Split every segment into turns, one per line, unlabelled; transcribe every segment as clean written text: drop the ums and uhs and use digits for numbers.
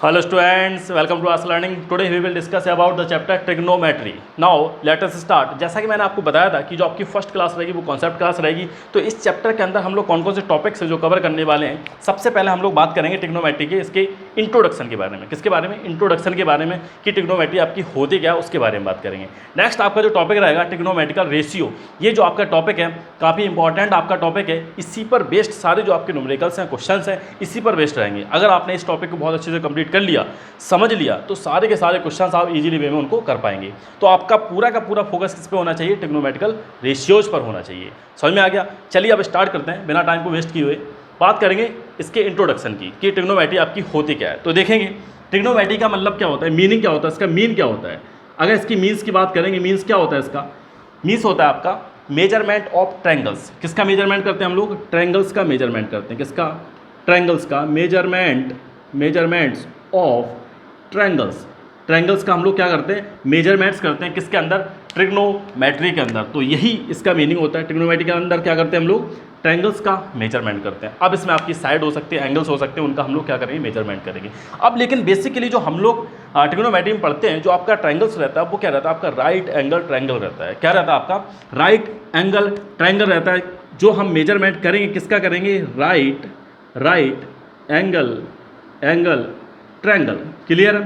Hello students, welcome to us learning. Today we will discuss about the chapter trigonometry. Now let us start. जैसा कि मैंने आपको बताया था कि जो आपकी फर्स्ट क्लास रहेगी वो कॉन्सेप्ट क्लास रहेगी। तो इस चैप्टर के अंदर हम लोग कौन कौन से टॉपिक्स है जो कवर करने वाले हैं। सबसे पहले हम लोग बात करेंगे ट्रिग्नोमेट्री के इसके इंट्रोडक्शन के बारे में। किसके बारे में? इंट्रोडक्शन के बारे में कि ट्रिग्नोमेट्री आपकी होती क्या है उसके बारे में बात करेंगे। नेक्स्ट आपका जो टॉपिक रहेगा ट्रिग्नोमेट्रिकल रेशियो। ये जो आपका टॉपिक है काफ़ी इंपॉर्टेंट आपका टॉपिक है। इसी पर बेस्ड सारे जो आपके न्यूमेरिकल्स हैं, क्वेश्चंस हैं, इसी पर बेस्ड रहेंगे। अगर आपने इस टॉपिक को बहुत अच्छे से कंप्लीट कर लिया, समझ लिया, तो सारे के सारे क्वेश्चंस आप इजीली वे में उनको कर पाएंगे। तो आपका पूरा का पूरा फोकस किस पे होना चाहिए? ट्रिग्नोमेट्रिकल रेशियोज पर होना चाहिए। समझ में आ गया? चलिए अब स्टार्ट करते हैं बिना टाइम को वेस्ट किए हुए। बात करेंगे इसके इंट्रोडक्शन की कि ट्रिग्नोमेट्री आपकी होती क्या है। तो देखेंगे ट्रिग्नोमेट्री का मतलब क्या होता है, मीनिंग क्या होता है, इसका मीन क्या होता है। अगर इसकी मीन्स की बात करेंगे, मीन्स क्या होता है इसका? मीन्स होता है आपका मेजरमेंट ऑफ ट्रायंगल्स। किसका मेजरमेंट करते हैं हम लोग? ट्रायंगल्स का मेजरमेंट करते हैं। किसका? ट्रायंगल्स का मेजरमेंट्स ऑफ ट्रायंगल्स का हम लोग क्या करते हैं? मेजरमेंट्स करते हैं। किसके अंदर? ट्रिग्नोमेट्री के अंदर। तो यही इसका मीनिंग होता है। ट्रिग्नोमेट्री के अंदर क्या करते हैं हम लोग? ट्रायंगल्स का मेजरमेंट करते हैं। अब इसमें आपकी साइड हो सकती है, एंगल्स हो सकते हैं, उनका हम लोग क्या करेंगे? मेजरमेंट करेंगे। अब लेकिन बेसिकली जो हम लोग ट्रिग्नोमेट्री में पढ़ते हैं, जो आपका ट्रायंगल्स रहता है वो क्या रहता है? आपका राइट एंगल ट्रायंगल रहता है। क्या रहता है आपका? राइट एंगल ट्रायंगल रहता है। जो हम मेजरमेंट करेंगे किसका करेंगे? Right angle triangle. क्लियर?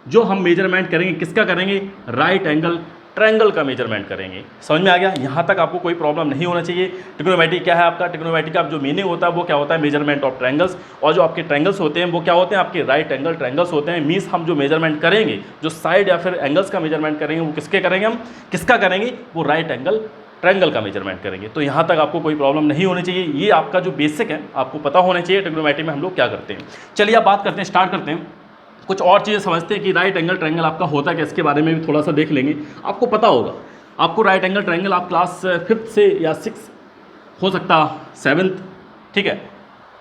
जो हम मेजरमेंट करेंगे किसका करेंगे? राइट एंगल ट्रायंगल का मेजरमेंट करेंगे। समझ में आ गया? यहाँ तक आपको कोई प्रॉब्लम नहीं होना चाहिए। ट्रिग्नोमेट्री क्या है आपका? ट्रिग्नोमेट्री का जो मीनिंग होता है वो क्या होता है? Measurement of triangles. और जो आपके ट्रायंगल्स होते हैं वो क्या होते हैं? आपके राइट एंगल ट्रायंगल्स होते हैं। मीन्स हम जो मेजरमेंट करेंगे, जो साइड या फिर एंगल्स का मेजरमेंट करेंगे, वो किसके करेंगे? हम किसका करेंगे? वो राइट एंगल ट्रायंगल का मेजरमेंट करेंगे। तो यहाँ तक आपको कोई प्रॉब्लम नहीं होनी चाहिए। ये आपका जो बेसिक है आपको पता होना चाहिए ट्रिग्नोमेट्री में हम लोग क्या करते हैं। चलिए अब बात करते हैं, स्टार्ट करते हैं। कुछ और चीज़ें समझते हैं कि राइट एंगल ट्रायंगल आपका होता है क्या, इसके बारे में भी थोड़ा सा देख लेंगे। आपको पता होगा, आपको राइट एंगल ट्रायंगल आप क्लास 5th से या 6 हो सकता 7th, ठीक है,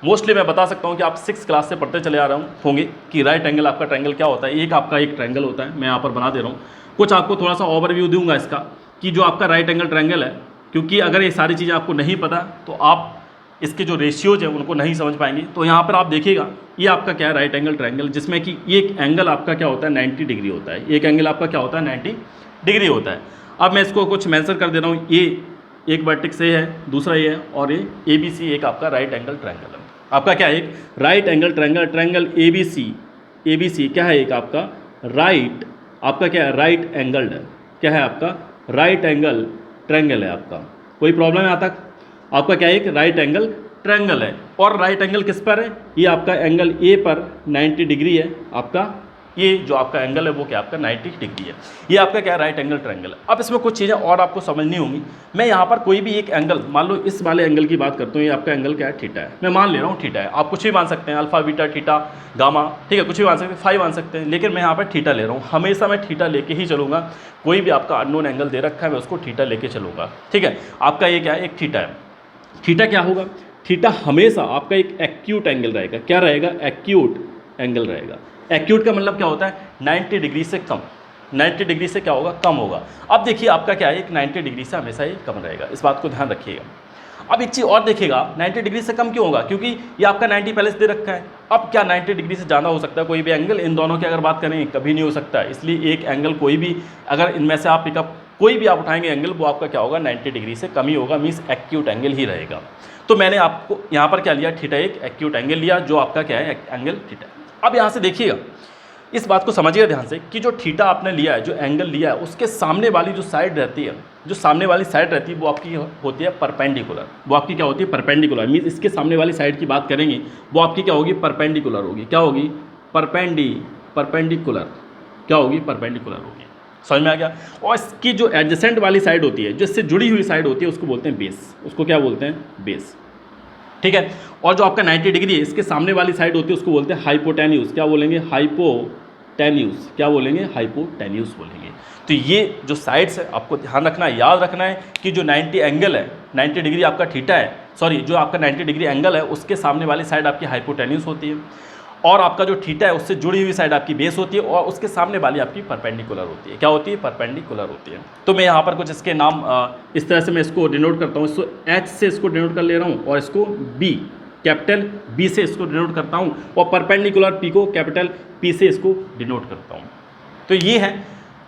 मोस्टली मैं बता सकता हूँ कि आप 6th क्लास से पढ़ते चले आ रहे होंगे कि राइट एंगल आपका ट्रायंगल क्या होता है। एक आपका एक ट्रायंगल होता है, मैं यहाँ पर बना दे रहा हूँ। कुछ आपको थोड़ा सा ओवरव्यू दूंगा इसका कि जो आपका राइट एंगल ट्रायंगल है, क्योंकि अगर ये सारी चीज़ें आपको नहीं पता तो आप इसके जो रेशियोज हैं उनको नहीं समझ पाएंगे। तो यहाँ पर आप देखिएगा, ये आपका क्या है? राइट एंगल ट्रायंगल, जिसमें कि एक एंगल आपका क्या होता है? 90 डिग्री होता है। एक एंगल आपका क्या होता है? 90 डिग्री होता है। अब मैं इसको कुछ मेंशन कर दे रहा हूँ। ये एक वर्टेक्स ए है, दूसरा ये है, और ये ABC एक आपका राइट एंगल ट्रायंगल है। आपका क्या है? एक राइट एंगल ट्रायंगल ABC क्या है? एक आपका राइट, आपका क्या है? राइट एंगल है। क्या है आपका? राइट एंगल ट्रायंगल है आपका। कोई प्रॉब्लम है यहाँ तक? आपका क्या है? एक राइट एंगल ट्रायंगल है। और राइट एंगल किस पर है? ये आपका एंगल A पर 90 डिग्री है आपका। ये जो आपका एंगल है वो क्या आपका 90 डिग्री है। ये आपका क्या है? राइट एंगल ट्रायंगल है। अब इसमें कुछ चीज़ें और आपको समझनी होंगी। मैं यहाँ पर कोई भी एक एंगल, मान लो इस वाले एंगल की बात करता हूँ, ये आपका एंगल क्या है? थीटा है। मैं मान ले रहा हूँ थीटा है। आप कुछ भी मान सकते हैं, अल्फा, बीटा, थीटा, गामा, ठीक है, कुछ भी मान सकते हैं, फाई मान सकते हैं, लेकिन मैं यहाँ पर थीटा ले रहा हूँ। हमेशा मैं थीटा लेके ही चलूँगा। कोई भी आपका अननोन एंगल दे रखा है, मैं उसको थीटा लेके चलूँगा, ठीक है। आपका ये क्या है? एक थीटा है। थीटा क्या होगा? थीटा हमेशा आपका एक एक्यूट एंगल रहेगा। क्या रहेगा? एक्यूट एंगल रहेगा। एक्यूट का मतलब क्या होता है? 90 डिग्री से कम। 90 डिग्री से क्या होगा? कम होगा। अब देखिए आपका क्या है? एक 90 डिग्री से हमेशा ये कम रहेगा। इस बात को ध्यान रखिएगा। अब एक चीज़ और देखिएगा, 90 डिग्री से कम क्यों होगा? क्योंकि ये आपका 90 पहले से दे रखा है। अब क्या 90 डिग्री से ज़्यादा हो सकता है कोई भी एंगल? इन दोनों की अगर बात करें, कभी नहीं हो सकता। इसलिए एक एंगल कोई भी, अगर इनमें से आप पिकअप कोई भी आप उठाएंगे एंगल, वो आपका क्या होगा? 90 डिग्री से कम ही होगा। मीन्स एक्यूट एंगल ही रहेगा। तो मैंने आपको यहाँ पर क्या लिया? थीटा, एक एक्यूट एंगल लिया, जो आपका क्या है? Angle theta. अब यहाँ से देखिएगा, इस बात को समझिएगा ध्यान से कि जो थीटा आपने लिया है, जो एंगल लिया है, उसके सामने वाली जो साइड रहती है, जो सामने वाली साइड रहती है वो आपकी होती है परपेंडिकुलर। वो आपकी क्या होती है? परपेंडिकुलर। मीन्स इसके सामने वाली साइड की बात करेंगे, वो आपकी क्या होगी? परपेंडिकुलर होगी। क्या होगी? परपेंडिकुलर। क्या होगी? परपेंडिकुलर होगी। समझ में आ गया? और इसकी जो एडजेसेंट वाली साइड होती है, जो इससे जुड़ी हुई साइड होती है, उसको बोलते हैं बेस। उसको क्या बोलते हैं? बेस, ठीक है। और जो आपका 90 डिग्री है, इसके सामने वाली साइड होती है, उसको बोलते हैं हाइपोटेन्यूज। क्या बोलेंगे? हाइपोटेन्यूज। क्या बोलेंगे? हाइपोटेन्यूज बोलेंगे। तो ये जो साइड्स है आपको ध्यान रखना है, याद रखना है कि जो 90 एंगल है, 90 डिग्री आपका थीटा है, सॉरी, जो आपका 90 डिग्री एंगल है, उसके सामने वाली साइड आपकी हाइपोटेन्यूज होती है, और आपका जो थीटा है उससे जुड़ी हुई साइड आपकी बेस होती है, और उसके सामने वाली आपकी परपेंडिकुलर होती है। क्या होती है? परपेंडिकुलर होती है। तो मैं यहाँ पर कुछ इसके नाम इस तरह से मैं इसको डिनोट करता हूँ। इसको H से इसको डिनोट कर ले रहा हूँ, और इसको B, कैपिटल बी से इसको डिनोट करता हूँ और परपेंडिकुलर पी को कैपिटल पी से इसको डिनोट करता हूँ। तो ये है,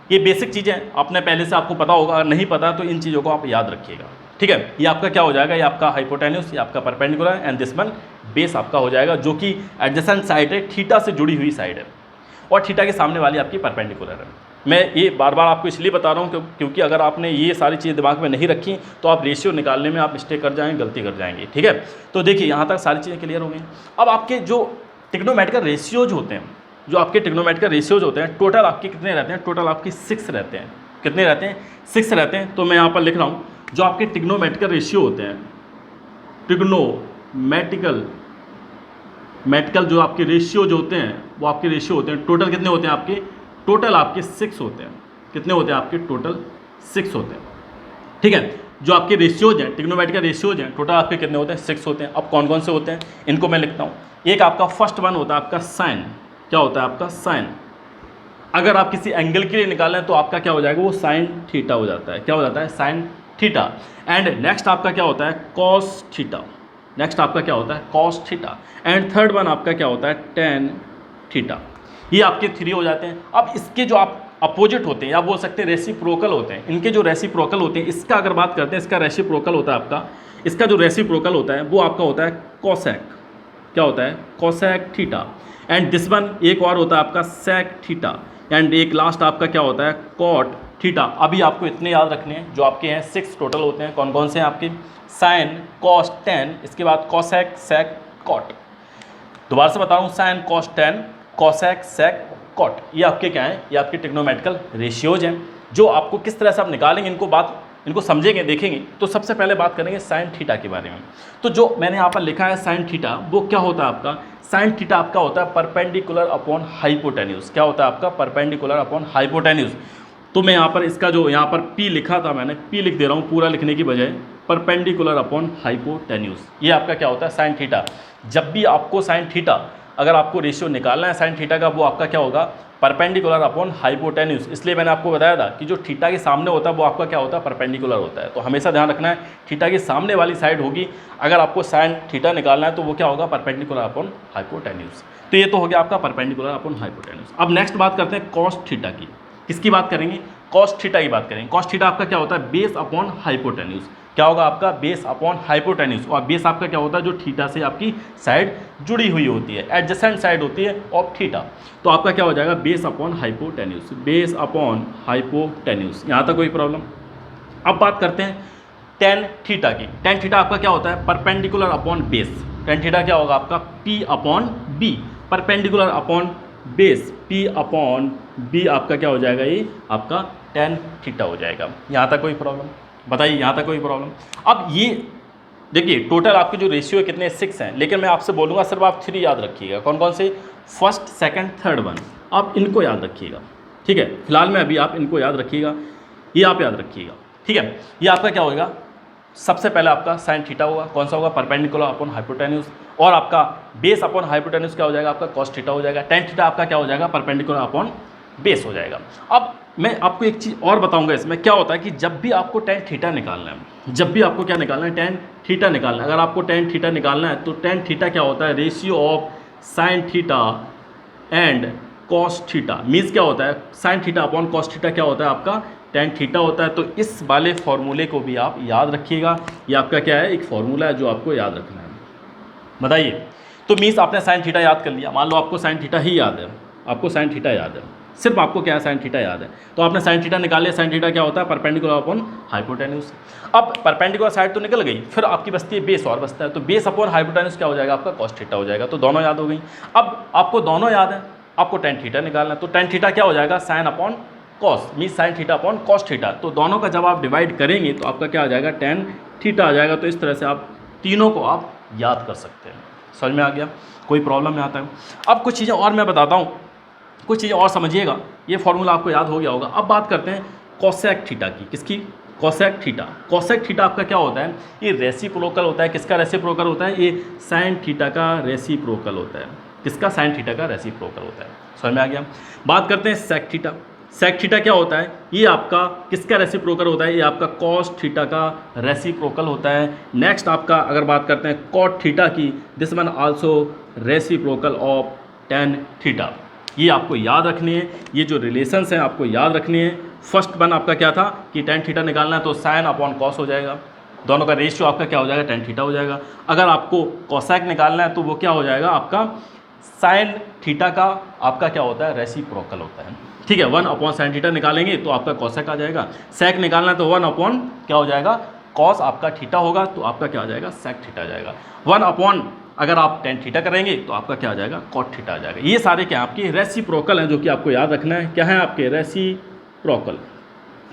ये बेसिक चीज़ें आपने पहले से आपको पता होगा, अगर नहीं पता तो इन चीज़ों को आप याद रखिएगा। ठीक है, ये आपका क्या हो जाएगा, ये आपका हाइपोटेन्यूस, ये आपका perpendicular and this one base आपका हो जाएगा, जो कि एडजेसेंट साइड है, थीटा से जुड़ी हुई साइड है और थीटा के सामने वाली आपकी परपेंडिकुलर है। मैं ये बार बार आपको इसलिए बता रहा हूँ क्योंकि अगर आपने ये सारी चीज़ें दिमाग में नहीं रखी तो आप रेशियो निकालने में आप मिस्टेक कर जाएंगे, गलती कर जाएंगे। ठीक है, तो देखिए यहाँ तक सारी चीज़ें क्लियर हो गई। अब आपके जो ट्रिग्नोमेट्रिकल रेशियोज होते हैं, जो आपके ट्रिग्नोमेट्रिकल रेशियोज होते हैं, टोटल आपके कितने रहते हैं, टोटल आपके 6 रहते हैं। कितने रहते हैं, 6 रहते हैं। तो मैं यहाँ पर लिख रहा हूँ जो आपके ट्रिग्नोमेट्रिकल रेशियो होते हैं, ट्रिग्नोमेट्रिकल जो आपके रेशियो जो होते हैं वो आपके रेशियो होते हैं, टोटल कितने होते हैं आपके, टोटल आपके 6 होते हैं। कितने होते हैं आपके, टोटल 6 होते हैं। ठीक है, जो आपके रेशियोज हैं, ट्रिग्नोमेट्रिकल रेशियोज हैं, टोटल आपके कितने होते हैं, 6 होते हैं। अब कौन कौन से होते हैं इनको मैं लिखता हूँ। एक आपका फर्स्ट वन होता है आपका साइन, क्या होता है आपका साइन। अगर आप किसी एंगल के लिए निकालें तो आपका क्या हो जाएगा, वो साइन थीटा हो जाता है। क्या हो जाता है, साइन थीटा। एंड नेक्स्ट आपका क्या होता है, कॉस थीटा। नेक्स्ट आपका क्या होता है, cos theta. And third one आपका क्या होता है, टेन थीटा। ये आपके 3 हो जाते हैं। अब इसके जो आप अपोजिट होते हैं या बोल सकते हैं रेसिप्रोकल होते हैं, इनके जो रेसिप्रोकल होते हैं, इसका अगर बात करते हैं, इसका रेसिप्रोकल होता है आपका, इसका जो रेसिप्रोकल होता है वो आपका होता है कोसेक। क्या होता है, cosec theta. And this one एक और होता है आपका सेक थीटा। एंड एक लास्ट आपका क्या होता है, कॉट थीटा। अभी आपको इतने याद रखने हैं जो आपके हैं 6 टोटल होते हैं। कौन कौन से हैं आपके, साइन, कॉस, टेन, इसके बाद कोसेक, सेक, कॉट। दोबारा से बता रहा हूँ, साइन, कॉस, टेन, कोसेक, सेक, कॉट। ये आपके क्या हैं, ये आपके ट्रिग्नोमेट्रिकल रेशियोज हैं, जो आपको किस तरह से आप निकालेंगे, इनको समझेंगे, देखेंगे। तो सबसे पहले बात करेंगे साइन थीटा के बारे में। तो जो मैंने यहाँ पर लिखा है साइन थीटा, वो क्या होता है आपका, साइन थीटा आपका होता है परपेंडिकुलर अपॉन हाइपोटेन्यूज। क्या होता है आपका, परपेंडिकुलर अपॉन हाइपोटेन्यूज। तो मैं यहाँ पर इसका जो यहाँ पर पी लिखा था, मैंने पी लिख दे रहा हूँ पूरा लिखने की बजाय, परपेंडिकुलर अपॉन हाइपोटेन्यूज। ये आपका क्या होता है, साइन थीटा। जब भी आपको साइन थीटा, अगर आपको रेशियो निकालना है साइन थीटा का, वो आपका क्या होगा, परपेंडिकुलर अपॉन हाइपोटेन्यूज। इसलिए मैंने आपको बताया था कि जो थीटा के सामने होता है वो आपका क्या होता है, परपेंडिकुलर होता है। तो हमेशा ध्यान रखना है, थीटा के सामने वाली साइड होगी, अगर आपको साइन थीटा निकालना है तो वो क्या होगा, परपेंडिकुलर अपॉन हाइपोटेन्यूज। तो ये तो हो गया आपका परपेंडिकुलर अपॉन हाइपोटेन्यूज। अब नेक्स्ट बात करते हैं कॉस थीटा की। किसकी बात करेंगे, कॉस थीटा की बात करेंगे। कॉस थीटा आपका क्या होता है, बेस अपॉन हाइपोटेन्यूज। क्या होगा आपका, बेस अपॉन हाइपोटेन्यूज। और बेस आपका क्या होता है, जो थीटा से आपकी साइड जुड़ी हुई होती है, एडजेसेंट साइड होती है ऑफ थीटा। तो आपका क्या हो जाएगा, base upon hypotenuse, base upon hypotenuse. यहाँ तक कोई प्रॉब्लम। अब बात करते हैं टेन थीटा की। टेन थीटा आपका क्या होता है, perpendicular upon base. Tan theta क्या होगा आपका, P upon B, perpendicular upon base, P upon B आपका क्या हो जाएगा, ये आपका टेन थीटा हो जाएगा। यहाँ तक कोई प्रॉब्लम, बताइए यहाँ तक कोई प्रॉब्लम। अब ये देखिए टोटल आपके जो रेशियो है कितने, 6 हैं, लेकिन मैं आपसे बोलूँगा सिर्फ आप 3 याद रखिएगा। कौन कौन से, फर्स्ट, सेकंड, थर्ड वन, आप इनको याद रखिएगा। ठीक है, फिलहाल में अभी आप इनको याद रखिएगा, ये आप याद रखिएगा। ठीक है, ये आपका क्या होगा, सबसे पहले आपका साइन थीटा होगा। कौन सा होगा, परपेंडिकुलर अपॉन हाइपोटेन्यूज। और आपका बेस अपॉन हाइपोटेन्यूज क्या हो जाएगा, आपका कॉस थीटा हो जाएगा। टेन थीटा आपका क्या हो जाएगा, परपेंडिकुलर अपॉन बेस हो जाएगा। अब मैं आपको एक चीज़ और बताऊंगा इसमें क्या होता है कि जब भी आपको टेन थीटा निकालना है, जब भी आपको क्या निकालना है, टेन थीटा निकालना है। अगर आपको टेन थीटा निकालना है तो टेन थीटा क्या होता है, ratio of sine theta and cos theta. Means क्या होता है, sine theta upon cos theta क्या होता है आपका, टेन थीटा होता है। तो इस वाले फॉर्मूले को भी आप याद रखिएगा। ये आपका क्या है, एक फॉर्मूला है जो आपको याद रखना है। बताइए, तो मीन्स आपने साइन थीटा याद कर लिया। मान लो आपको साइन थीटा ही याद है, आपको साइन थीटा याद है, सिर्फ आपको क्या है, साइन थीटा याद है। तो आपने साइन थीटा निकाल लिया। साइन थीटा क्या होता है, परपेंडिकुलर अपॉन हाइपोटेन्यूज। अब परपेंडिकुलर साइड तो निकल गई, फिर आपकी बचती है बेस और बचता है। तो बेस अपॉन हाइपोटेन्यूज क्या हो जाएगा आपका, कॉस थीटा हो जाएगा। तो दोनों याद हो गई। अब आपको दोनों याद है, आपको टेन थीटा निकालना है। तो टेन थीटा क्या हो जाएगा, sine upon cos, means sine theta upon cos theta. तो दोनों का जब आप डिवाइड करेंगे तो आपका क्या आ जाएगा, टेन थीटा आ जाएगा। तो इस तरह से आप तीनों को आप याद कर सकते हैं। समझ में आ गया, कोई प्रॉब्लम नहीं आता है। अब कुछ चीज़ें और मैं बताता हूँ, कुछ चीज़ें और समझिएगा। ये फॉर्मूला आपको याद हो गया होगा। अब बात करते हैं कोसेक थीटा की। किसकी, कोसेक थीटा। कोसेक थीटा आपका क्या होता है, ये रेसिप्रोकल होता है। किसका रेसिप्रोकल होता है, ये साइन थीटा का रेसिप्रोकल होता है। किसका, साइन थीटा का रेसिप्रोकल होता है। समझ में आ गया। बात करते हैं सेक थीटा। सेक थीटा क्या होता है, ये आपका किसका रेसिप्रोकल होता है, ये आपका कॉस थीटा का रेसिप्रोकल होता है। नेक्स्ट आपका अगर बात करते हैं कॉट थीटा की, this one also reciprocal of tan theta. ये आपको याद रखनी है, ये जो रिलेशंस हैं आपको याद रखनी है। फर्स्ट वन आपका क्या था कि टेन थीटा निकालना है तो साइन अपॉन कॉस हो जाएगा, दोनों का रेशियो आपका क्या हो जाएगा, टेन थीटा हो जाएगा। अगर आपको कॉसेक निकालना है तो वो क्या हो जाएगा, आपका साइन थीटा का आपका क्या होता है, रेसिप्रोकल होता है। ठीक है, 1 अपॉन साइन थीटा निकालेंगे तो आपका कॉसेक आ जाएगा। सेक निकालना है तो 1 अपॉन क्या हो जाएगा, कॉस आपका थीटा होगा तो आपका क्या आ जाएगा, सेक थीटा आ जाएगा। 1 अपॉन अगर आप टेन थीटा करेंगे तो आपका क्या आ जाएगा, कॉट थीटा आ जाएगा। ये सारे क्या आपके रेसिप्रोकल हैं जो कि आपको याद रखना है। क्या है आपके रेसिप्रोकल।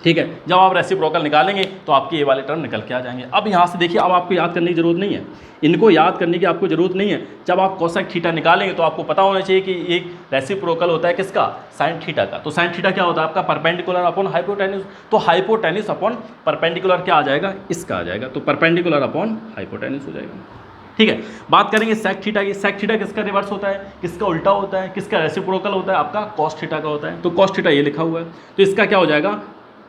ठीक है, जब आप रेसिप्रोकल निकालेंगे तो आपके ये वाले टर्म निकल के आ जाएंगे। अब यहाँ से देखिए, अब आपको याद करने की जरूरत नहीं है, इनको याद करने की आपको जरूरत नहीं है। जब आप कोसेक थीटा निकालेंगे तो आपको पता होना चाहिए कि एक रेसिप्रोकल होता है किसका, साइन थीटा का। तो साइन थीटा क्या होता है आपका, परपेंडिकुलर अपॉन हाइपोटेन्यूज। तो हाइपोटेन्यूज अपॉन परपेंडिकुलर क्या आ जाएगा, इसका आ जाएगा। तो परपेंडिकुलर अपॉन हाइपोटेन्यूज हो जाएगा। ठीक है, बात करेंगे सेक थीटा की। सेक थीटा किसका रिवर्स होता है, किसका उल्टा होता है, किसका रेसिप्रोकल होता है, आपका कॉस थीटा का होता है। तो कॉस थीटा ये लिखा हुआ है, तो इसका क्या हो जाएगा,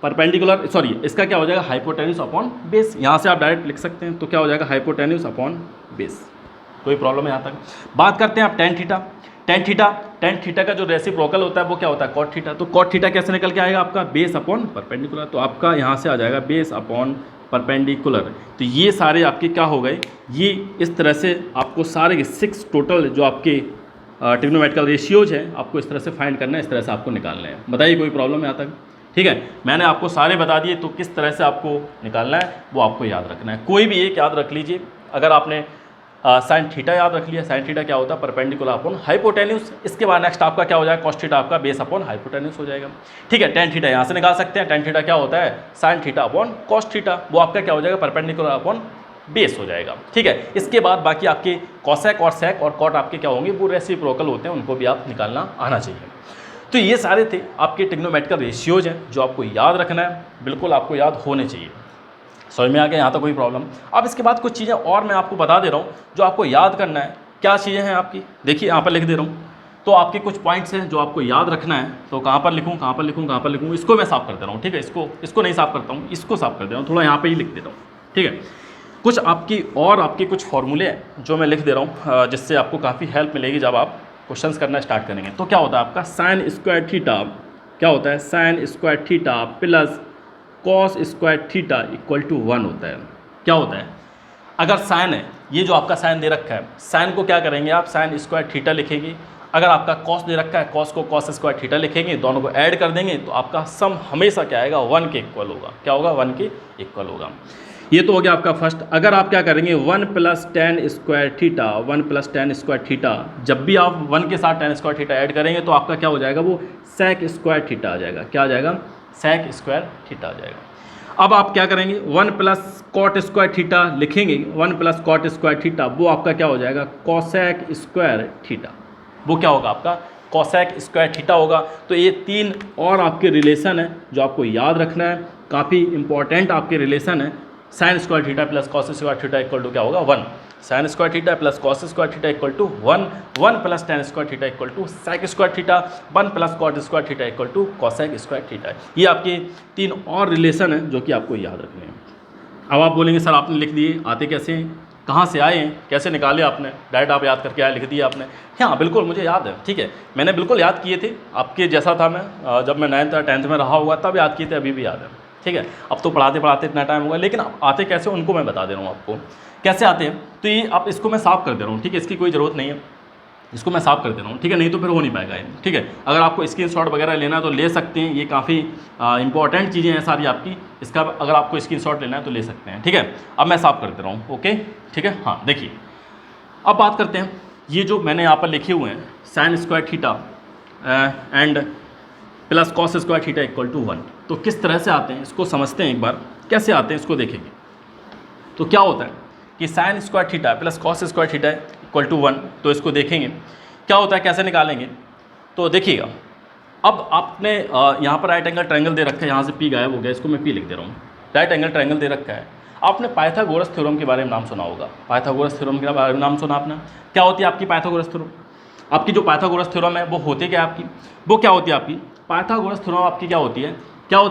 परपेंडिकुलर सॉरी इसका क्या हो जाएगा, हाइपोटेन्यूज अपॉन बेस। यहाँ से आप डायरेक्ट लिख सकते हैं, तो क्या हो जाएगा, हाइपोटेन्यूज अपॉन बेस। कोई प्रॉब्लम है यहाँ तक। बात करते हैं आप टेन थीटा। टेन थीटा का जो रेसिप्रोकल होता है वो क्या होता है, कॉट थीटा। तो कॉट थीटा कैसे निकल के आएगा आपका, बेस अपॉन परपेंडिकुलर। तो आपका यहाँ से आ जाएगा बेस अपॉन परपेंडिकुलर। तो ये सारे आपके क्या हो गए, ये इस तरह से आपको सारे 6 टोटल जो आपके ट्रिग्नोमेट्रिकल रेशियोज हैं आपको इस तरह से फाइंड करना है, इस तरह से आपको निकालना है। बताइए कोई प्रॉब्लम है यहाँ तक। ठीक है, मैंने आपको सारे बता दिए, तो किस तरह से आपको निकालना है वो आपको याद रखना है। कोई भी एक याद रख लीजिए। अगर आपने साइन थीटा याद रख लिया, साइन थीटा क्या होता है, परपेंडिकुलर अपॉन हाइपोटेन्यूज। इसके बाद नेक्स्ट आपका क्या हो जाएगा, कॉस थीटा आपका बेस अपॉन हाइपोटेन्यूज हो जाएगा। ठीक है, टेन थीटा यहाँ से निकाल सकते हैं। टेन थीटा क्या होता है, sine theta upon cos theta, वो आपका क्या हो जाएगा, परपेंडिकुलर अपॉन बेस हो जाएगा। ठीक है, इसके बाद बाकी आपके कॉसेक और सेक और कॉट आपके क्या होंगे, वो रेसिप्रोकल होते हैं, उनको भी आप निकालना आना चाहिए। तो ये सारे थे आपके ट्रिग्नोमेट्रिकल रेशियोज हैं जो आपको याद रखना है, बिल्कुल आपको याद होने चाहिए। समझ में आ गया यहाँ तक कोई प्रॉब्लम। अब इसके बाद कुछ चीज़ें और मैं आपको बता दे रहा हूँ जो आपको याद करना है। क्या चीज़ें हैं आपकी, देखिए यहाँ पर लिख दे रहा हूँ। तो आपके कुछ पॉइंट्स हैं जो आपको याद रखना है। तो कहाँ पर लिखूँ, कहाँ पर लिखूँ, कहाँ पर लिखूँ, इसको मैं साफ कर दे रहा हूँ। ठीक है, इसको नहीं साफ करता हूँ, इसको साफ कर दे रहा हूँ, थोड़ा यहाँ पर ही लिख देता हूँ। ठीक है, कुछ आपके कुछ फॉर्मूले हैं जो मैं लिख दे रहा हूँ, जिससे आपको काफ़ी हेल्प मिलेगी जब आप क्वेश्चंस करना स्टार्ट करेंगे। तो क्या होता है आपका साइन स्क्वायर थीटा, क्या होता है, sine square theta plus cos square theta equal to 1 होता है। क्या होता है, अगर साइन है, ये जो आपका साइन दे रखा है, साइन को क्या करेंगे आप, साइन स्क्वायर थीटा लिखेंगे। अगर आपका कॉस दे रखा है, कॉस को कॉस स्क्वायर थीटा लिखेंगे, दोनों को ऐड कर देंगे तो आपका सम हमेशा क्या आएगा, 1 के इक्वल होगा। क्या होगा, 1 के इक्वल होगा। ये तो हो गया आपका फर्स्ट। अगर आप क्या करेंगे, 1 plus tan square theta, 1 plus tan square theta, जब भी आप 1 के साथ टेन स्क्वायर थीटा ऐड करेंगे तो आपका क्या हो जाएगा, वो सेक स्क्वायर थीटा आ जाएगा। क्या आ जाएगा, सेक स्क्वायर थीटा आ जाएगा। अब आप क्या करेंगे, 1 प्लस कॉट स्क्वायर थीटा लिखेंगे, 1 प्लस कॉट स्क्वायर थीटा, वो आपका क्या हो जाएगा, कॉसेक स्क्वायर थीटा। वो क्या होगा आपका, कॉसेक स्क्वायर थीटा होगा। तो ये 3 और आपके रिलेशन है जो आपको याद रखना है, काफ़ी इंपॉर्टेंट आपके रिलेशन है। Sine square theta plus cos square theta equal to क्या होगा, 1। Sine square theta plus cos square theta equal to 1, 1 plus tan square theta equal to sec square theta, 1 plus cot square theta equal to cosec square theta. ये आपके 3 और relation हैं जो कि आपको याद रखने हैं। अब आप बोलेंगे सर आपने लिख दिए, आते कैसे हैं, कहाँ से आए हैं, कैसे निकाले आपने, डायरेक्ट आप याद करके आए, लिख दिया आपने। हाँ बिल्कुल मुझे याद है। ठीक है, मैंने बिल्कुल याद किए थे, आपके जैसा था मैं, जब मैं 9th और 10th में रहा हुआ तब याद किए थे, अभी भी याद है। ठीक है, अब तो पढ़ाते पढ़ाते इतना टाइम होगा, लेकिन आते कैसे उनको मैं बता दे रहा हूँ आपको कैसे आते हैं। तो ये अब इसको मैं साफ़ कर दे रहा हूँ। ठीक है, इसकी कोई ज़रूरत नहीं है, इसको मैं साफ़ कर दे रहा हूँ। ठीक है, नहीं तो फिर हो नहीं पाएगा ये। ठीक है, अगर आपको स्क्रीनशॉट वगैरह लेना है तो ले सकते हैं, ये काफ़ी इंपॉर्टेंट चीज़ें हैं सारी आपकी, इसका अगर आपको स्क्रीनशॉट लेना है तो ले सकते हैं। ठीक है, अब मैं साफ़ कर दे रहा हूँ। ओके, ठीक है। हाँ देखिए, अब बात करते हैं, ये जो मैंने यहाँ पर लिखे हुए हैं sine square theta and plus cos square theta equal to 1, तो किस तरह से आते हैं इसको समझते हैं एक बार, कैसे आते हैं इसको देखेंगे। तो क्या होता है कि sine square theta plus cos square theta equal to 1, तो इसको देखेंगे क्या होता है, कैसे निकालेंगे। तो देखिएगा, अब आपने यहाँ पर राइट एंगल ट्रायंगल दे रखा है, यहाँ से पी गायब हो गया, इसको मैं पी लिख दे रहा हूँ। राइट एंगल ट्रायंगल दे रखा है, आपने पाइथागोरस थ्योरम के बारे में नाम सुना होगा। पाइथागोरस थ्योरम के बारे में नाम सुना आपने। क्या होती है आपकी पाइथागोरस थ्योरम, आपकी जो पाइथागोरस थ्योरम है वो होती क्या है आपकी, वो क्या होती है आपकी, पाइथागोरस थ्योरम आपकी क्या होती है,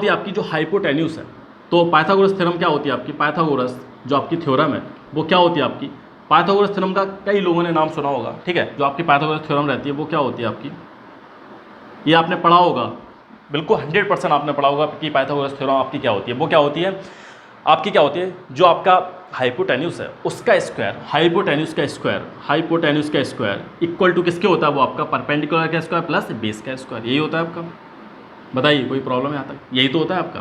आपकी जो हाइपोटेन्यूस है। तो पाइथागोरस थ्योरम क्या होती है आपकी, पाइथागोरस जो आपकी थ्योरम है वो क्या होती है आपकी, पाइथागोरस थ्योरम का कई लोगों ने नाम सुना होगा, ठीक है। जो आपकी पाइथागोरस थ्योरम रहती है वो क्या होती है आपकी, ये आपने पढ़ा होगा, बिल्कुल 100% आपने पढ़ा होगा कि पाइथागोरस थ्योरम आपकी क्या होती है। वो क्या होती है आपकी, क्या होती है, जो आपका हाइपोटेन्यूस है उसका स्क्वायर, हाइपोटेन्यूस का स्क्वायर इक्वल टू किसके होता है, वो आपका परपेंडिकुलर का स्क्वायर प्लस बेस का स्क्वायर, यही होता है आपका। बताइए कोई प्रॉब्लम है यहाँ तक, यही तो होता है आपका,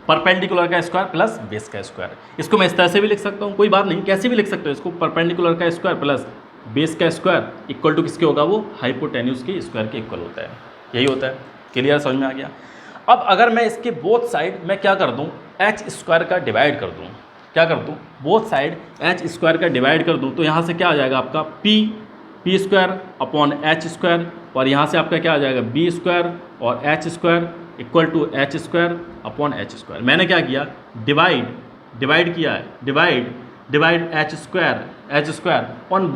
परपेंडिकुलर का स्क्वायर प्लस बेस का स्क्वायर। इसको मैं इस तरह से भी लिख सकता हूँ, कोई बात नहीं, कैसे भी लिख सकते हो इसको, परपेंडिकुलर का स्क्वायर प्लस बेस का स्क्वायर इक्वल टू किसके होगा, वो हाइपोटेन्यूस के स्क्वायर के इक्वल होता है, यही होता है। क्लियर, समझ में आ गया। अब अगर मैं इसके बोथ साइड मैं क्या कर दूं, एच स्क्वायर का डिवाइड कर दूं, क्या कर दूं, बोथ साइड एच स्क्वायर का डिवाइड कर दूं, तो यहाँ से क्या आ जाएगा आपका P square upon H square, और यहाँ से आपका क्या आ जाएगा बी स्क्वायर और H square equal to H square upon H square. मैंने क्या किया, डिवाइड किया है, divide H square on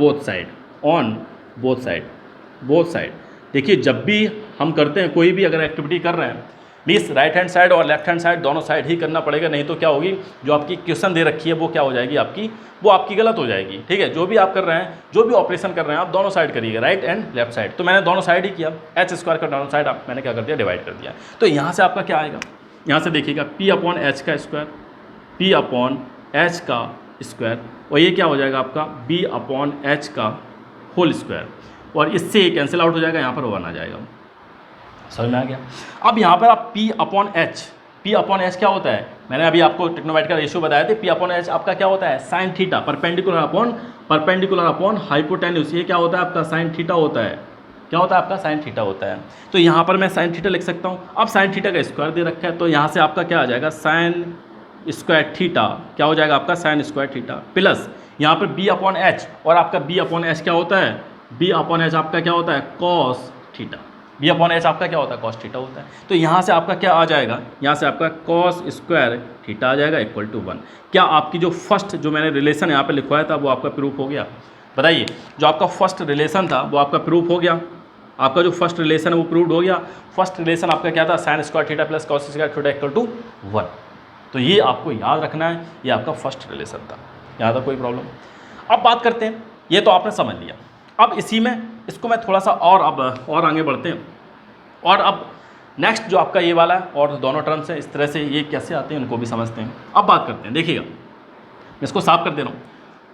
both side. देखिए जब भी हम करते हैं कोई भी अगर एक्टिविटी कर रहे हैं, मीन्स राइट हैंड साइड और लेफ्ट हैंड साइड दोनों साइड ही करना पड़ेगा, नहीं तो क्या होगी, जो आपकी इक्वेशन दे रखी है वो क्या हो जाएगी आपकी, वो आपकी गलत हो जाएगी, ठीक है। जो भी आप कर रहे हैं, जो भी ऑपरेशन कर रहे हैं आप दोनों साइड करिएगा, राइट एंड लेफ्ट साइड। तो मैंने दोनों साइड ही किया, एच स्क्वायर का दोनों साइड मैंने क्या कर दिया, डिवाइड कर दिया। तो यहाँ से आपका क्या आएगा, यहाँ से देखिएगा पी अपॉन एच का स्क्वायर, और ये क्या हो जाएगा आपका बी अपॉन एच का होल स्क्वायर, और इससे ये कैंसिल आउट हो जाएगा, यहाँ पर 1 आ जाएगा। समझ में आ गया। अब यहाँ पर आप P अपॉन एच क्या होता है, मैंने अभी आपको ट्रिग्नोमेट्री का रेशियो बताया थे। P अपॉन एच आपका क्या होता है, sine theta, perpendicular upon hypotenuse, ये क्या होता है आपका साइन थीटा होता है, क्या होता है आपका साइन थीटा होता है। तो यहाँ पर मैं साइन थीटा लिख सकता हूँ। अब साइन थीटा का स्क्वायर दे रखा है, तो यहाँ से आपका क्या आ जाएगा, साइन स्क्वायर थीटा, क्या हो जाएगा आपका साइन स्क्वायर थीटा, प्लस यहाँ पर B अपॉन एच, और आपका B अपॉन एच क्या होता है, B अपॉन एच आपका क्या होता है, cos theta, B upon H आपका क्या होता है, कॉस थीटा होता है। तो यहाँ से आपका क्या आ जाएगा, यहाँ से आपका कॉस स्क्वायर थीटा आ जाएगा इक्वल टू 1। क्या आपकी जो फर्स्ट जो मैंने रिलेशन यहाँ पे लिखवाया था वो आपका प्रूफ हो गया, बताइए। जो आपका फर्स्ट रिलेशन था वो आपका प्रूफ हो गया, आपका जो फर्स्ट रिलेशन है वो प्रूव हो गया। फर्स्ट रिलेशन आपका क्या था, sine square theta plus cos square theta equal to 1। तो ये आपको याद रखना है, ये आपका फर्स्ट रिलेशन था, यहाँ था कोई प्रॉब्लम। अब बात करते हैं, ये तो आपने समझ लिया। अब इसी में इसको मैं थोड़ा सा और आगे बढ़ते हैं, और अब नेक्स्ट जो आपका ये वाला है और दोनों टर्म्स हैं, इस तरह से ये कैसे आते हैं उनको भी समझते हैं। अब बात करते हैं, देखिएगा मैं इसको साफ कर दे रहा हूँ,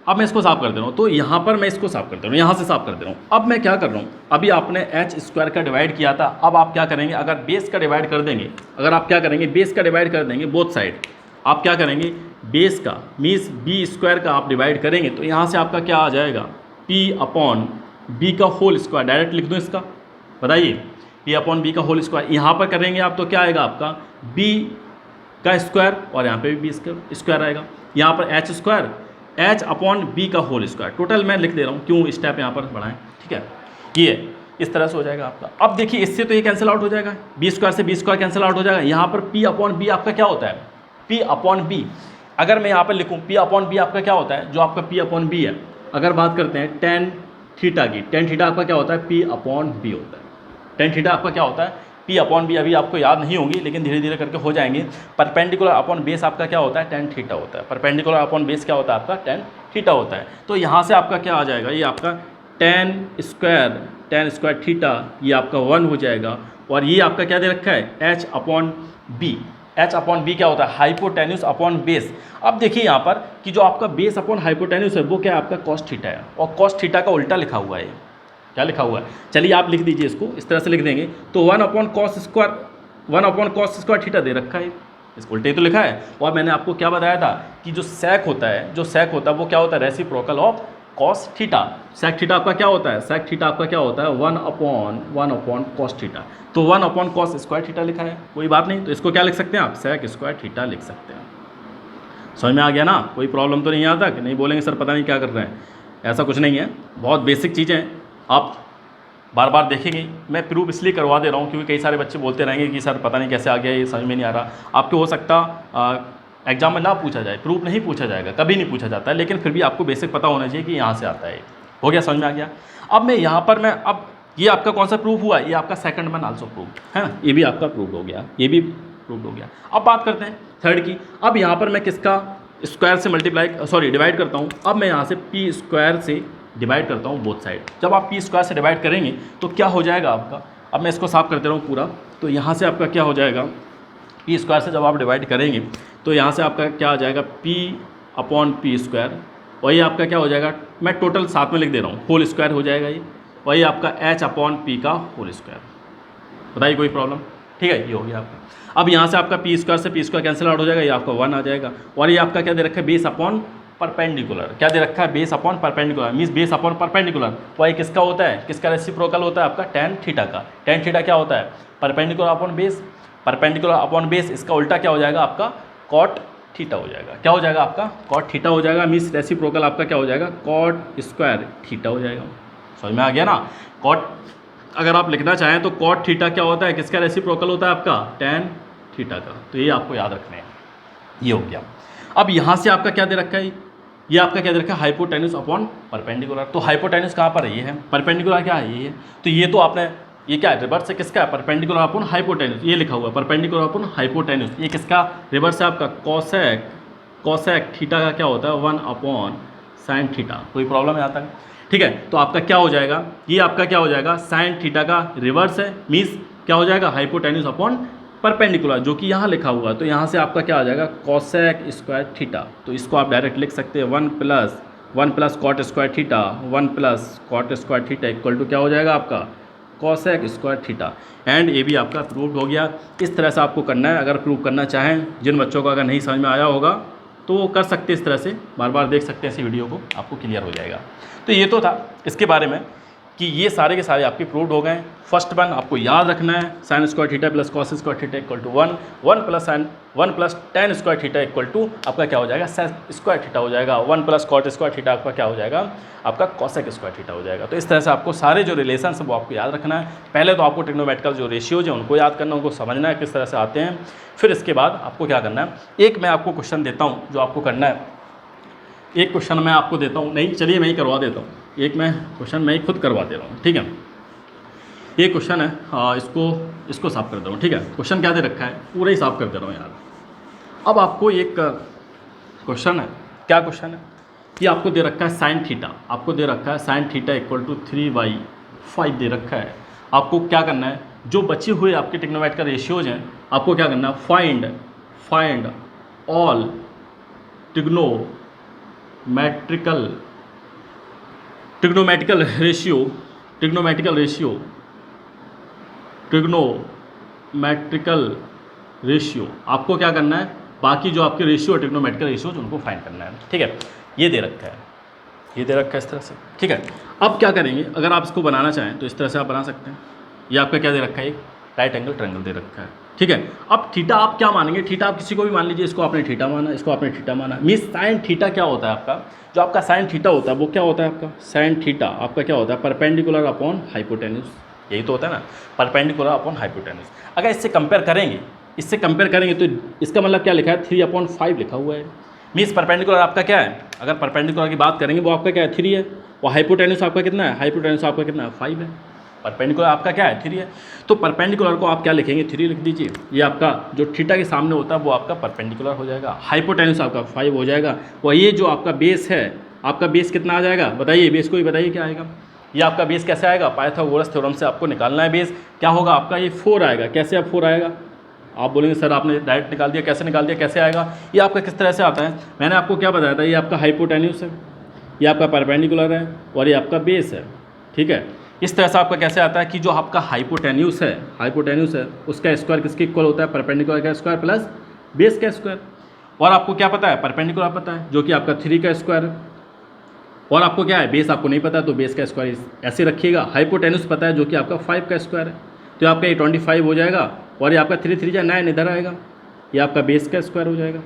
अब मैं इसको साफ कर दे रहा हूँ, तो यहाँ पर मैं इसको साफ कर दे रहा हूँ, यहाँ से साफ कर दे रहा हूँ। अब मैं क्या कर रहा हूँ, अभी आपने एच स्क्वायर का डिवाइड किया था, अब आप क्या करेंगे, अगर बेस का डिवाइड कर देंगे, अगर आप क्या करेंगे बेस का डिवाइड कर देंगे बोथ साइड, आप क्या करेंगे बेस का मीन्स बी स्क्वायर का आप डिवाइड करेंगे, तो यहाँ से आपका क्या आ जाएगा, पी अपॉन बी का होल स्क्वायर, डायरेक्ट लिख दूँ इसका, बताइए पी अपॉन बी का होल स्क्वायर। यहाँ पर करेंगे आप तो क्या आएगा आपका बी का स्क्वायर, और यहाँ पे भी बी स्क्वायर आएगा, यहाँ पर H square H upon B का होल स्क्वायर। टोटल मैं लिख दे रहा हूँ, क्यों स्टेप यहाँ पर बढ़ाएं, ठीक है। ये इस तरह से हो जाएगा आपका। अब देखिए इससे तो ये कैंसिल आउट हो जाएगा, बी स्क्वायर से बी स्क्वायर कैंसिल आउट हो जाएगा। यहाँ पर पी अपॉन बी आपका क्या होता है, पी अपॉन बी, अगर मैं यहाँ पर लिखूँ पी अपॉन बी आपका क्या होता है, जो आपका पी अपॉन बी है, अगर बात करते हैं टेन थीटा की, टेन थीटा आपका क्या होता है, पी अपॉन बी होता है। टेन थीटा आपका क्या होता है, पी अपॉन बी, अभी आपको याद नहीं होंगी लेकिन धीरे धीरे करके हो जाएंगे। परपेंडिकुलर अपॉन बेस आपका क्या होता है, टेन थीटा होता है। परपेंडिकुलर अपॉन बेस क्या होता है आपका, टेन थीटा होता है। तो यहाँ से आपका क्या आ जाएगा, ये आपका टेन स्क्वायर थीटा, ये आपका 1 हो जाएगा। और ये आपका क्या दे रखा है, H upon B, H upon B क्या होता है, हाइपोटेन्यूस अपॉन बेस। अब देखिए यहाँ पर कि जो आपका बेस अपॉन हाइपोटेन्यूस है वो क्या है आपका कॉस थीटा है, और कॉस थीटा का उल्टा लिखा हुआ है, क्या लिखा हुआ है, चलिए आप लिख दीजिए इसको, इस तरह से लिख देंगे तो 1 अपॉन कॉस स्क्वायर थीटा दे रखा है, इसको उल्टे तो लिखा है। और मैंने आपको क्या बताया था कि जो सेक होता है वो क्या होता है, reciprocal of cos theta. Sec theta आपका क्या होता है, सेक थीटा आपका क्या होता है 1 अपॉन कॉस थीटा। तो 1 अपॉन कॉस स्क्वायर थीटा लिखा है, कोई बात नहीं, तो इसको क्या लिख सकते हैं आप, सेक स्क्वायर थीटा लिख सकते हैं। समझ में आ गया ना, कोई प्रॉब्लम तो नहीं यहाँ तक, नहीं बोलेंगे सर पता नहीं क्या कर रहे हैं, ऐसा कुछ नहीं है, बहुत बेसिक चीज़ें हैं, आप बार बार देखेंगे। मैं प्रूफ इसलिए करवा दे रहा हूँ क्योंकि कई सारे बच्चे बोलते रहेंगे कि सर पता नहीं कैसे आ गया, ये समझ में नहीं आ रहा। आपको हो सकता एग्जाम में ना पूछा जाए, प्रूफ नहीं पूछा जाएगा, कभी नहीं पूछा जाता है, लेकिन फिर भी आपको बेसिक पता होना चाहिए कि यहाँ से आता है। हो गया, समझ में आ गया। अब मैं यहाँ पर अब ये आपका कौन सा प्रूफ हुआ, ये आपका सेकंड वन आल्सो प्रूव है ना, ये भी आपका प्रूव हो गया, ये भी प्रूव हो गया। अब बात करते हैं थर्ड की। अब यहाँ पर मैं किसका स्क्वायर से डिवाइड करता हूँ। अब मैं यहाँ से पी स्क्वायर से डिवाइड करता हूँ बोथ साइड। जब आप पी स्क्वायर से डिवाइड करेंगे तो क्या हो जाएगा आपका, अब मैं इसको साफ करते रहूँ पूरा, तो यहाँ से आपका क्या हो जाएगा, पी स्क्वायर से जब आप डिवाइड करेंगे तो यहाँ से आपका क्या आ जाएगा, पी अपॉन पी स्क्वायर, वही आपका क्या हो जाएगा, मैं टोटल साथ में लिख दे रहा हूँ, होल स्क्वायर हो जाएगा ये, वही आपका एच अपॉन पी का होल स्क्वायर। बताइए कोई प्रॉब्लम, ठीक है, ये हो गया आपका। अब यहाँ से आपका पी स्क्वायर से पी स्क्वायर कैंसिल आउट हो जाएगा, ये आपका 1 आ जाएगा। और ये आपका क्या दे रखा है, बेस अपॉन परपेंडिकुलर, क्या दे रखा है, base upon perpendicular, means base upon perpendicular, वही किसका होता है, किसका रेसिप्रोकल होता है, आपका टेन थीटा का। टेन थीटा क्या होता है, perpendicular upon base, perpendicular upon base, इसका उल्टा क्या हो जाएगा आपका, कॉट थीटा हो जाएगा। क्या हो जाएगा आपका, कॉट थीटा हो जाएगा, मीन्स रेसिप्रोकल आपका क्या हो जाएगा, कॉट स्क्वायर थीटा हो जाएगा। समझ में आ गया ना। कॉट अगर आप लिखना चाहें तो कॉट थीटा क्या होता है, किसका रेसिप्रोकल होता है आपका, टेन थीटा का। तो ये आपको याद रखना है, ये हो गया। अब यहाँ से आपका क्या दे रखा है, ये आपका क्या दे रखा है, हाइपोटेन्यूस अपॉन परपेंडिकुलर। तो हाइपोटेन्यूस कहाँ पर है, ये है, परपेंडिकुलर क्या है, ये है। तो ये तो आपने, ये क्या है, रिवर्स है किसका है, परपेंडिकुलर अपॉन हाइपोटेन्यूस, ये लिखा हुआ है परपेंडिकुलर अपॉन हाइपोटेन्यूस। ये किसका रिवर्स है आपका, कॉसेक थीटा का क्या होता है, 1 अपॉन साइन थीटा। कोई प्रॉब्लम है यहाँ तक, ठीक है। तो आपका क्या हो जाएगा, ये आपका क्या हो जाएगा, साइन थीटा का रिवर्स है, मीन्स क्या हो जाएगा, हाइपोटेन्यूस अपॉन परपेंडिकुलर, जो कि यहाँ लिखा हुआ है। तो यहाँ से आपका क्या आ जाएगा, कॉसेक स्क्वायर थीटा। तो इसको आप डायरेक्ट लिख सकते हैं 1 plus cot square theta, 1 plus cot square theta equal to क्या हो जाएगा आपका, कॉसेक स्क्वायर थीटा। एंड ये भी आपका प्रूव हो गया। इस तरह से आपको करना है। अगर प्रूव करना चाहें, जिन बच्चों को अगर नहीं समझ में आया होगा तो वो कर सकते हैं, इस तरह से बार बार देख सकते हैं, इस वीडियो को, आपको क्लियर हो जाएगा। तो ये तो था इसके बारे में कि ये सारे के सारे आपके प्रूव्ड हो गए। फर्स्ट वन आपको याद रखना है, sine square theta plus cos square theta equal to 1, 1 plus tan square theta equal to आपका क्या हो जाएगा, सेक स्क्वायर थीटा हो जाएगा। 1 प्लस कॉट स्क्वायर थीटा आपका क्या हो जाएगा, आपका कॉसेक स्क्वायर थीटा हो जाएगा। तो इस तरह से आपको सारे जो रिलेशन है वो आपको याद रखना है। पहले तो आपको ट्रिग्नोमेट्रिकल जो रेशियोज हैं उनको याद करना, उनको समझना है किस तरह से आते हैं। फिर इसके बाद आपको क्या करना है, एक मैं आपको क्वेश्चन देता हूँ जो आपको करना है। एक क्वेश्चन मैं आपको देता हूँ, नहीं चलिए मैं ही करवा देता हूँ, एक मैं क्वेश्चन मैं ही खुद करवा दे रहा हूँ, ठीक है। ये क्वेश्चन है, इसको साफ कर दे रहा हूँ, ठीक है। क्वेश्चन क्या दे रखा है, पूरा ही साफ कर दे रहा हूँ यार। अब आपको एक क्वेश्चन है, क्या क्वेश्चन है, ये आपको दे रखा है साइन थीटा, आपको दे रखा है साइन थीटा इक्वल टू 3/5 दे रखा है। आपको क्या करना है, जो बचे हुए आपके ट्रिग्नोमेट्रिकल रेशियोज हैं, आपको क्या करना है, फाइंड ऑल ट्रिग्नोमेट्रिकल रेशियो आपको क्या करना है, बाकी जो आपके रेशियो ट्रिग्नोमेट्रिकल रेशियोज उनको फाइंड करना है, ठीक है। ये दे रखा है, इस तरह से, ठीक है। अब क्या करेंगे, अगर आप इसको बनाना चाहें तो इस तरह से आप बना सकते हैं। ये आपका क्या दे रखा है, एक राइट एंगल ट्रायंगल दे रखा है, ठीक है। अब थीटा आप क्या मानेंगे, थीटा आप किसी को भी मान लीजिए, इसको आपने थीटा माना, इसको आपने थीटा माना। मीन्स साइन थीटा क्या होता है आपका, जो आपका साइन थीटा होता है वो क्या होता है आपका, साइन थीटा आपका क्या होता है, परपेंडिकुलर अपॉन हाइपोटेन्यूस। यही तो होता है ना, परपेंडिकुलर अपॉन हाइपोटेन्यूस। अगर इससे कंपेयर करेंगे तो इसका मतलब क्या लिखा है, 3/5 लिखा हुआ है। मीन्स परपेंडिकुलर आपका क्या है, अगर परपेंडिकुलर की बात करेंगे वो आपका क्या है, 3 है। और हाइपोटेन्यूस आपका कितना है, हाइपोटेन्यूस आपका कितना है, 5 है। परपेंडिकुलर आपका क्या है, 3 है। तो परपेंडिकुलर को आप क्या लिखेंगे, 3 लिख दीजिए। ये आपका जो थीटा के सामने होता है वो आपका परपेंडिकुलर हो जाएगा। हाइपोटेन्यूस आपका 5 हो जाएगा। और ये जो आपका बेस है, आपका बेस कितना आ जाएगा, बताइए, बेस को ही बताइए क्या आएगा। ये आपका बेस कैसे आएगा, पाइथागोरस थ्योरम से आपको निकालना है बेस। क्या होगा आपका, ये 4 आएगा। कैसे अब 4 आएगा, आप बोलेंगे सर आपने डायरेक्ट निकाल दिया, कैसे निकाल दिया, कैसे आएगा। ये आपका किस तरह से आता है, मैंने आपको क्या बताया था, ये आपका हाइपोटेन्यूस है, ये आपका परपेंडिकुलर है, और ये आपका बेस है, ठीक है। इस तरह से आपका कैसे आता है कि जो आपका हाइपोटेन्यूस है उसका स्क्वायर किसके इक्वल होता है, परपेंडिकुलर का स्क्वायर प्लस बेस का स्क्वायर। और आपको क्या पता है, परपेंडिकुलर पता है, जो कि आपका 3 का स्क्वायर है। और आपको क्या है, बेस आपको नहीं पता, तो बेस का स्क्वायर ऐसे रखिएगा। हाइपोटेन्यूस पता है, जो कि आपका 5 का स्क्वायर है, तो आपका ये 25 हो जाएगा। और ये आपका 3 जा 9 इधर आएगा, ये आपका बेस का स्क्वायर हो जाएगा।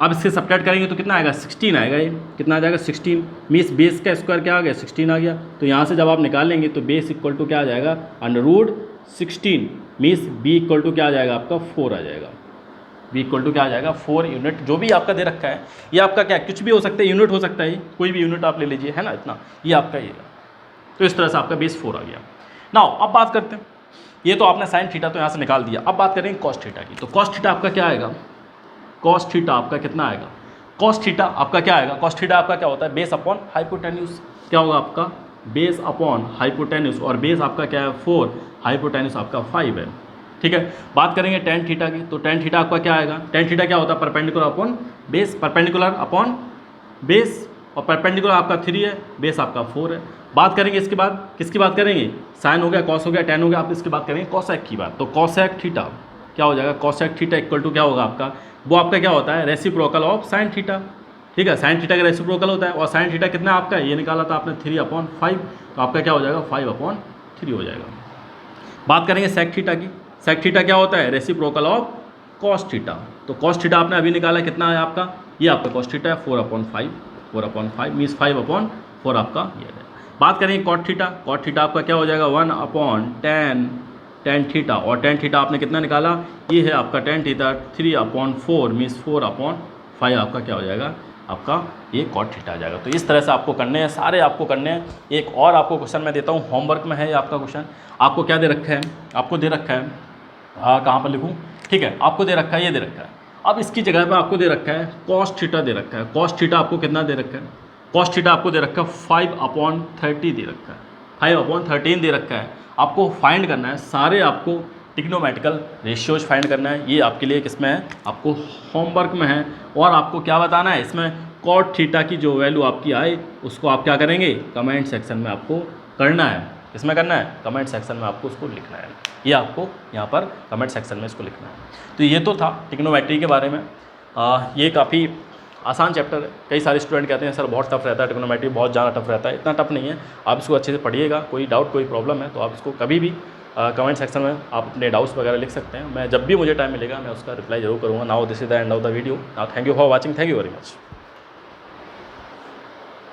अब इससे सब्ट्रैक्ट करेंगे तो कितना आएगा, 16 आएगा। ये कितना आ जाएगा, 16। मीन्स बेस का स्क्वायर क्या आ गया, 16 आ गया। तो यहाँ से जब आप निकालेंगे तो बेस इक्वल टू क्या आ जाएगा, √16। मीन्स बी इक्वल टू क्या आ जाएगा, आपका 4 आ जाएगा। बी इक्वल टू क्या आ जाएगा, 4 यूनिट। जो भी आपका दे रखा है, ये आपका क्या, कुछ भी हो सकता है, यूनिट हो सकता है, कोई भी यूनिट आप ले लीजिए, है ना, इतना, ये आपका ये। तो इस तरह से आपका बेस 4 आ गया। नाउ अब बात करते हैं, ये तो आपने साइन थीटा तो यहाँ से निकाल दिया, अब बात करेंगे कॉस थीटा की। तो कॉस थीटा आपका क्या आएगा, कॉस थीटा आपका कितना आएगा, कॉस थीटा आपका क्या आएगा, कॉस थीटा आपका क्या होता है, बेस अपॉन हाइपोटेन्यूज, क्या होगा आपका बेस अपॉन हाइपोटेन्यूज, और बेस आपका क्या है 4, हाइपोटेन्यूज आपका 5 है, ठीक है। बात करेंगे टेन थीटा की, तो टेन थीटा आपका क्या आएगा, टेन थीटा क्या होता है, perpendicular upon base, perpendicular upon base, और परपेंडिकुलर आपका 3 है, बेस आपका 4 है। बात करेंगे इसके बाद किसकी बात करेंगे, साइन हो गया, कॉस हो गया, टेन हो गया, आप इसकी बात करेंगे कॉसेक की बात। तो कॉसेक थीटा क्या हो जाएगा, कॉसेक थीटा इक्वल टू क्या होगा आपका, वो आपका क्या होता है रेसिप्रोकल ऑफ साइन थीटा, ठीक है। साइन थीटा का रेसिप्रोकल होता है, और साइन थीटा कितना है आपका, ये निकाला था आपने 3/5, तो आपका क्या हो जाएगा 5/3 हो जाएगा। बात करेंगे सेक थीटा की, सेक थीटा क्या होता है रेसिप्रोकल ऑफ कॉस थीटा। तो कॉस थीटा आपने अभी निकाला कितना है आपका, ये आपका कॉस थीटा है 4/5, 4/5 मीन्स 5/4 आपका ये है। बात करेंगे कॉट थीटा, कॉट थीटा आपका क्या हो जाएगा 1/10 टेन थीटा, और टेन थीटा आपने कितना निकाला, ये है आपका टेन थीटा 3/4 मीन्स 4/5 आपका क्या हो जाएगा आपका ये कॉट थीटा आ जाएगा। तो इस तरह से आपको करने हैं, सारे आपको करने हैं। एक और आपको क्वेश्चन मैं देता हूँ, होमवर्क में है ये आपका क्वेश्चन, आपको क्या दे रखा है, आपको दे रखा है कहाँ पर लिखूँ, ठीक है, आपको दे रखा है, ये दे रखा है। अब इसकी जगह पर आपको दे रखा है कॉस थीटा दे रखा है, कॉस थीटा आपको कितना दे रखा है, कॉस थीटा आपको दे रखा है 5/30 दे रखा है, 5/13 दे रखा है। आपको फाइंड करना है, सारे आपको टिग्नोमेट्रिकल रेशियोज फाइंड करना है, ये आपके लिए किसमें है, आपको होमवर्क में है। और आपको क्या बताना है इसमें, कॉट थीटा की जो वैल्यू आपकी आए उसको आप क्या करेंगे, कमेंट सेक्शन में आपको करना है, किसमें करना है, कमेंट सेक्शन में आपको उसको लिखना है, ये आपको यहाँ पर कमेंट सेक्शन में इसको लिखना है। तो ये तो था टिग्नोमेट्री के बारे में। ये काफ़ी आसान चैप्टर है, कई सारे स्टूडेंट कहते हैं सर बहुत टफ रहता है, टिग्नोमेट्री बहुत ज़्यादा टफ रहता है, इतना टफ नहीं है, आप इसको अच्छे से पढ़िएगा। कोई डाउट कोई प्रॉब्लम है तो आप इसको कभी भी कमेंट सेक्शन में आप अपने डाउट्स वगैरह लिख सकते हैं, मैं जब भी मुझे टाइम मिलेगा मैं उसका रिप्लाई जरूर करूँगा। Now this is the end of the video, now thank you for watching, thank you very much.